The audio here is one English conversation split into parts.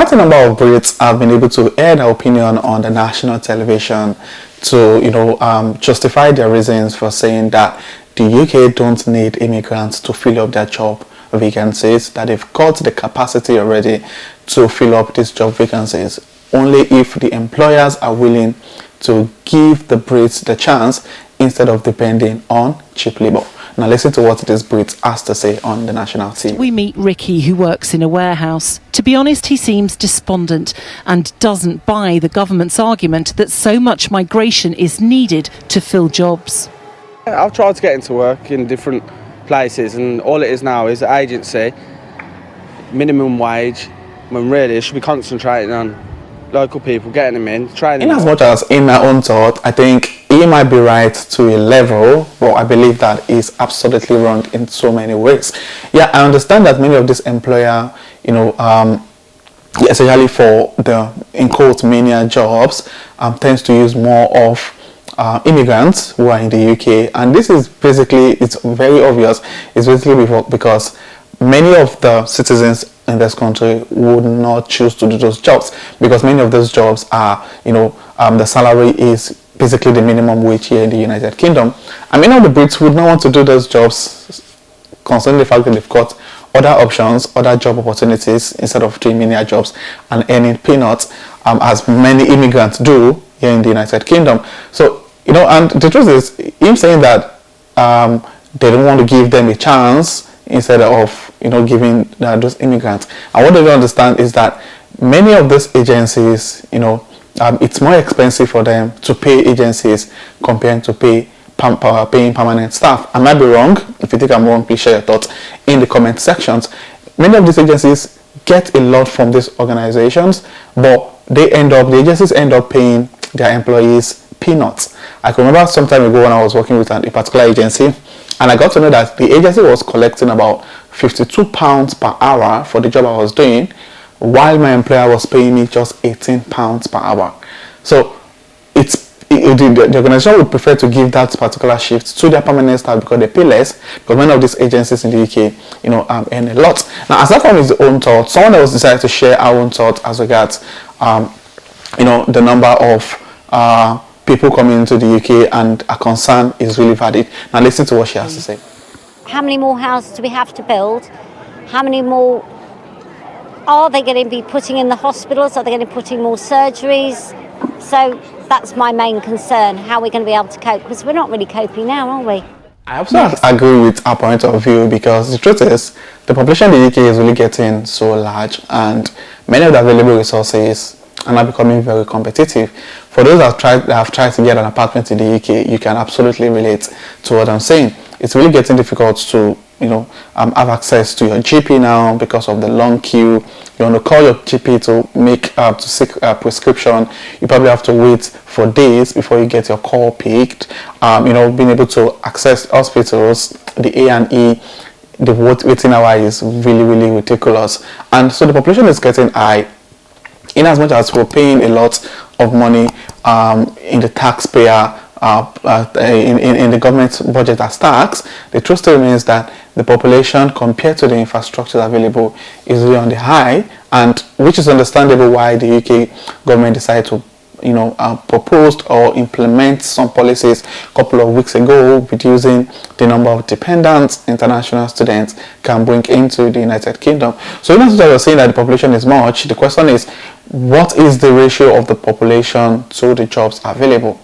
quite a number of Brits have been able to air their opinion on the national television to, justify their reasons for saying that the UK don't need immigrants to fill up their job vacancies, that they've got the capacity already to fill up these job vacancies, only if the employers are willing to give the Brits the chance instead of depending on cheap labour. Now listen to what this Brits has to say on the national TV. We meet Ricky, who works in a warehouse. To be honest, he seems despondent and doesn't buy the government's argument that so much migration is needed to fill jobs. I've tried to get into work in different places, and all it is now is agency, minimum wage, when really it should be concentrating on local people, getting them in, training them. In as much as in my own thought, I think he might be right to a level, but I believe that is absolutely wrong in so many ways. Yeah, I understand that many of these employer, especially for the in quote mania jobs, tends to use more of immigrants who are in the UK, and this is basically, it's very obvious, it's basically because many of the citizens in this country would not choose to do those jobs, because many of those jobs are, the salary is basically the minimum wage here in the United Kingdom, and many of the Brits would not want to do those jobs, considering the fact that they've got other options, other job opportunities, instead of doing menial jobs and earning peanuts, as many immigrants do here in the United Kingdom. So, and the truth is, him saying that they don't want to give them a chance instead of, giving those immigrants. And what they don't understand is that many of these agencies, it's more expensive for them to pay agencies compared to paying permanent staff. I might be wrong. If you think I'm wrong, please share your thoughts in the comment sections. Many of these agencies get a lot from these organizations, but the agencies end up paying their employees peanuts. I can remember some time ago when I was working with a particular agency, and I got to know that the agency was collecting about £52 per hour for the job I was doing, while my employer was paying me just £18 per hour. So the organization would prefer to give that particular shift to their permanent staff because they pay less, because many of these agencies in the UK, earn a lot. Now, aside from his own thoughts, someone else decided to share our own thoughts as regards, the number of people coming into the UK, and a concern is really valid. Now listen to what she has to say. How many more houses do we have to build? How many more are they going to be putting in the hospitals? Are they going to be putting more surgeries? So that's my main concern, how we're going to be able to cope, because we're not really coping now, are we? I also agree with our point of view, because the truth is the population in the UK is really getting so large, and many of the available resources are now becoming very competitive. For those that have tried to get an apartment in the UK, you can absolutely relate to what I'm saying. It's really getting difficult to have access to your GP now because of the long queue. You want to call your GP to seek a prescription, you probably have to wait for days before you get your call picked. Being able to access hospitals, the A&E, the waiting hour is really, really ridiculous, and so the population is getting high. In as much as we're paying a lot of money in the taxpayer, in the government budget as tax, the truth still remains that the population compared to the infrastructure available is really on the high, and which is understandable why the UK government decided to proposed or implement some policies a couple of weeks ago, reducing the number of dependents international students can bring into the United Kingdom. So even as you're saying that the population is much, the question is, what is the ratio of the population to the jobs available?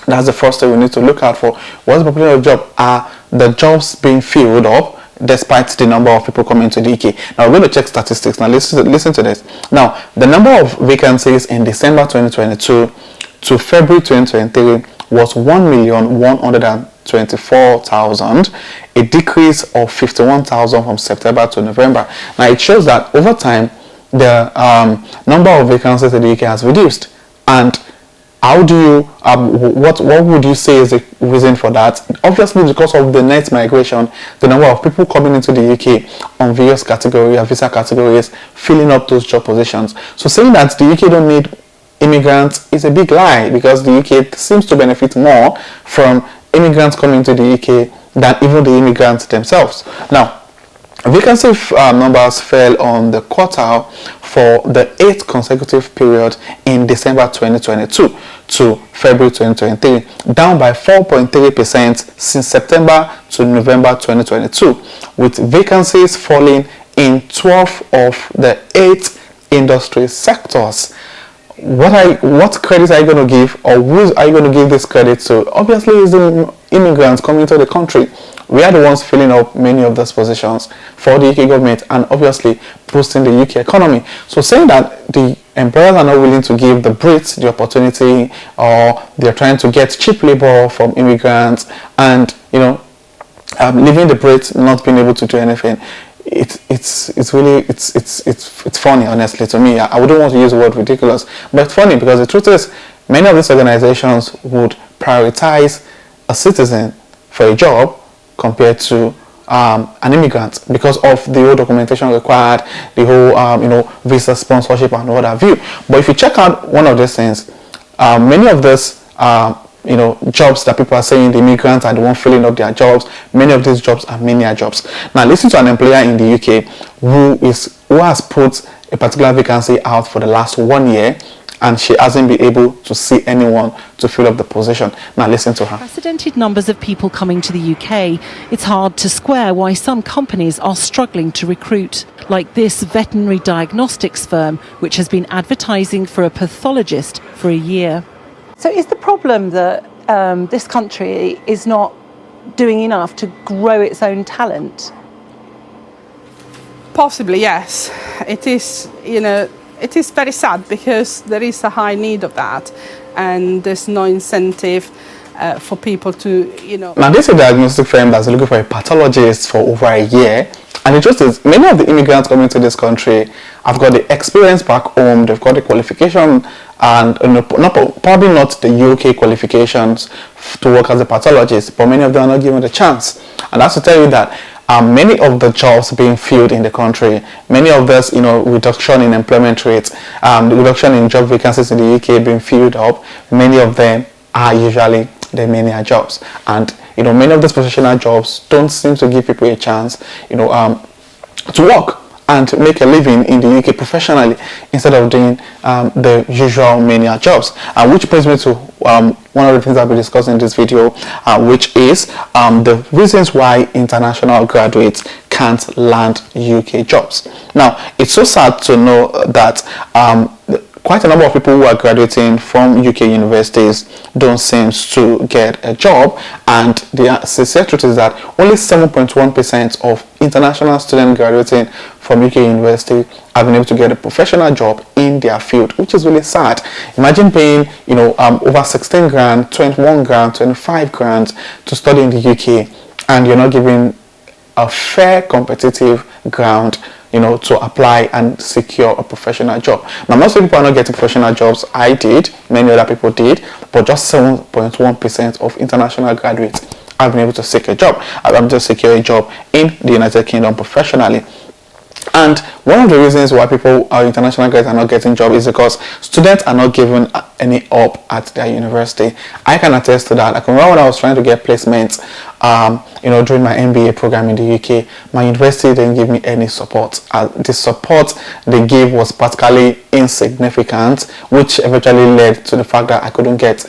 That's the first thing we need to look out for. What's the population of job? Are the jobs being filled up despite the number of people coming to the UK? Now we're going to check statistics. Now listen to this. Now the number of vacancies in December 2022 to February 2023 was 1,124,000, a decrease of 51,000 from September to November. Now it shows that over time the number of vacancies in the UK has reduced. And how do you what would you say is the reason for that? Obviously because of the net migration, the number of people coming into the UK on various categories, visa categories, filling up those job positions. So saying that the UK don't need immigrants is a big lie, because the UK seems to benefit more from immigrants coming to the UK than even the immigrants themselves. Now Vacancy numbers fell on the quartile for the 8th consecutive period in December 2022 to February 2023, down by 4.3% since September to November 2022, with vacancies falling in 12 of the 8 industry sectors. What credit are you going to give, or who are you going to give this credit to? Obviously, it's the immigrants coming to the country. We are the ones filling up many of those positions for the UK government and obviously boosting the UK economy. So saying that the employers are not willing to give the Brits the opportunity, or they're trying to get cheap labor from immigrants, and leaving the Brits not being able to do anything, it's really funny, honestly, to me. I wouldn't want to use the word ridiculous, but it's funny because the truth is many of these organizations would prioritize a citizen for a job compared to an immigrant because of the whole documentation required, the whole visa sponsorship and what have you. But if you check out one of these things, many of these jobs that people are saying the immigrants are the one filling up their jobs, many of these jobs are menial jobs. Now listen to an employer in the UK who has put a particular vacancy out for the last 1 year, and she hasn't been able to see anyone to fill up the position. Now listen to her. Unprecedented numbers of people coming to the UK. It's hard to square why some companies are struggling to recruit, like this veterinary diagnostics firm, which has been advertising for a pathologist for a year. So is the problem that this country is not doing enough to grow its own talent? Possibly, yes. It is, it is very sad because there is a high need of that, and there's no incentive for people to, Now this is a diagnostic firm that's looking for a pathologist for over a year, and the truth is many of the immigrants coming to this country have got the experience back home, they've got the qualification, and probably not the UK qualifications to work as a pathologist, but many of them are not given the chance. And that's to tell you that many of the jobs being filled in the country, many of this, reduction in employment rates, the reduction in job vacancies in the UK being filled up, many of them are usually the menial jobs. And, many of these professional jobs don't seem to give people a chance, to work and make a living in the UK professionally instead of doing the usual menial jobs. Which brings me to one of the things I'll be discussing in this video, which is the reasons why international graduates can't land UK jobs. Now, it's so sad to know that quite a number of people who are graduating from UK universities don't seem to get a job, and the sincere truth is that only 7.1% of international students graduating from UK university have been able to get a professional job in their field, which is really sad. Imagine paying over 16 grand, 21 grand, 25 grand to study in the UK, and you're not given a fair competitive ground to apply and secure a professional job. Now, most people are not getting professional jobs. I did, many other people did, but just 7.1% of international graduates have been able to secure a job in the United Kingdom professionally. And one of the reasons why international graduates are not getting jobs is because students are not given any up at their university. I can attest to that. I can remember when I was trying to get placements, during my MBA program in the UK, my university didn't give me any support. The support they gave was practically insignificant, which eventually led to the fact that I couldn't get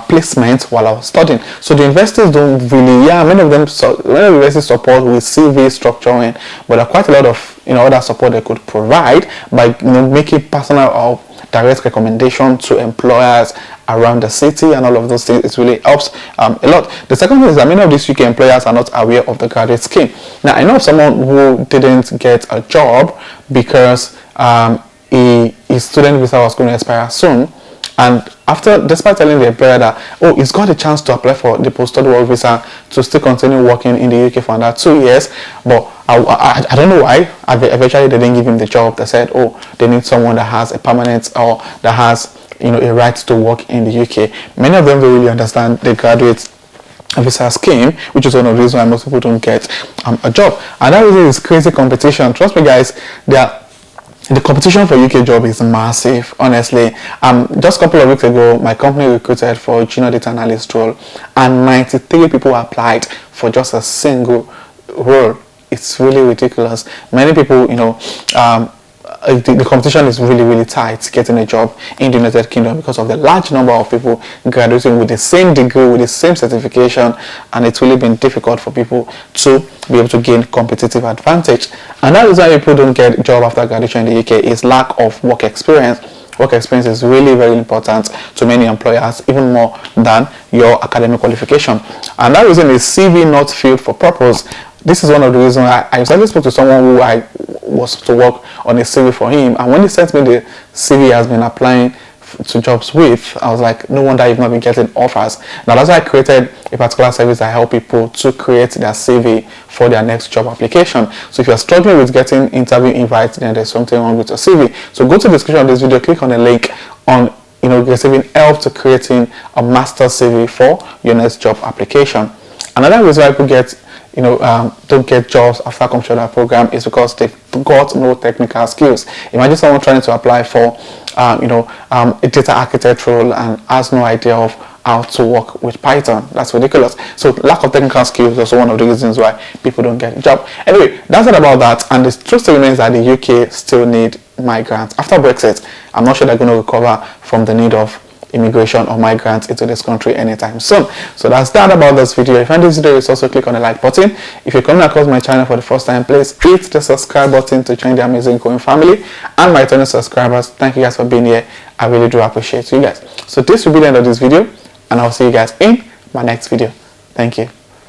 placement while I was studying. So the universities don't really, many of the universities support with CV structuring, but there are quite a lot of other support they could provide by making personal or direct recommendation to employers around the city and all of those things. It really helps a lot. The second thing is that many of these UK employers are not aware of the graduate scheme. Now, I know of someone who didn't get a job because his student visa was going to expire soon, and despite telling the employer that, he's got a chance to apply for the post-study work visa to still continue working in the UK for another 2 years, but I don't know why. Eventually, they didn't give him the job. They said, they need someone that has a permanent or that has, a right to work in the UK. Many of them don't really understand the graduate visa scheme, which is one of the reasons why most people don't get a job. And that really is crazy competition. Trust me, guys, the competition for UK job is massive, honestly. Just a couple of weeks ago, my company recruited for a junior data analyst role, and 93 people applied for just a single role. it's really ridiculous. Many people, the competition is really, really tight getting a job in the United Kingdom because of the large number of people graduating with the same degree, with the same certification, and it's really been difficult for people to be able to gain competitive advantage. And that is why people don't get a job after graduation in the UK, is lack of work experience. Work experience is really very important to many employers, even more than your academic qualification. And that reason is CV not filled for purpose. This is one of the reasons I recently spoke to someone who I was to work on a CV for him, and when he sent me the CV he has been applying to jobs with, I was like, no wonder you've not been getting offers. Now that's why I created a particular service that help people to create their CV for their next job application. So if you're struggling with getting interview invites, then there's something wrong with your CV. So go to the description of this video, click on the link on receiving help to creating a master CV for your next job application. Another reason why people get don't get jobs after completion of that program is because they've got no technical skills. Imagine someone trying to apply for a data architect role and has no idea of how to work with Python. That's ridiculous. So lack of technical skills is also one of the reasons why people don't get a job. Anyway, that's it about that. And the truth still remains that the UK still need migrants. After Brexit, I'm not sure they're going to recover from the need of immigration or migrants into this country anytime soon. So that's that about this video. If you find this video, also click on the like button. If you're coming across my channel for the first time, please hit the subscribe button to join the amazing growing family. And my returning subscribers, thank you guys for being here. I really do appreciate you guys. So this will be the end of this video, and I'll see you guys in my next video. Thank you.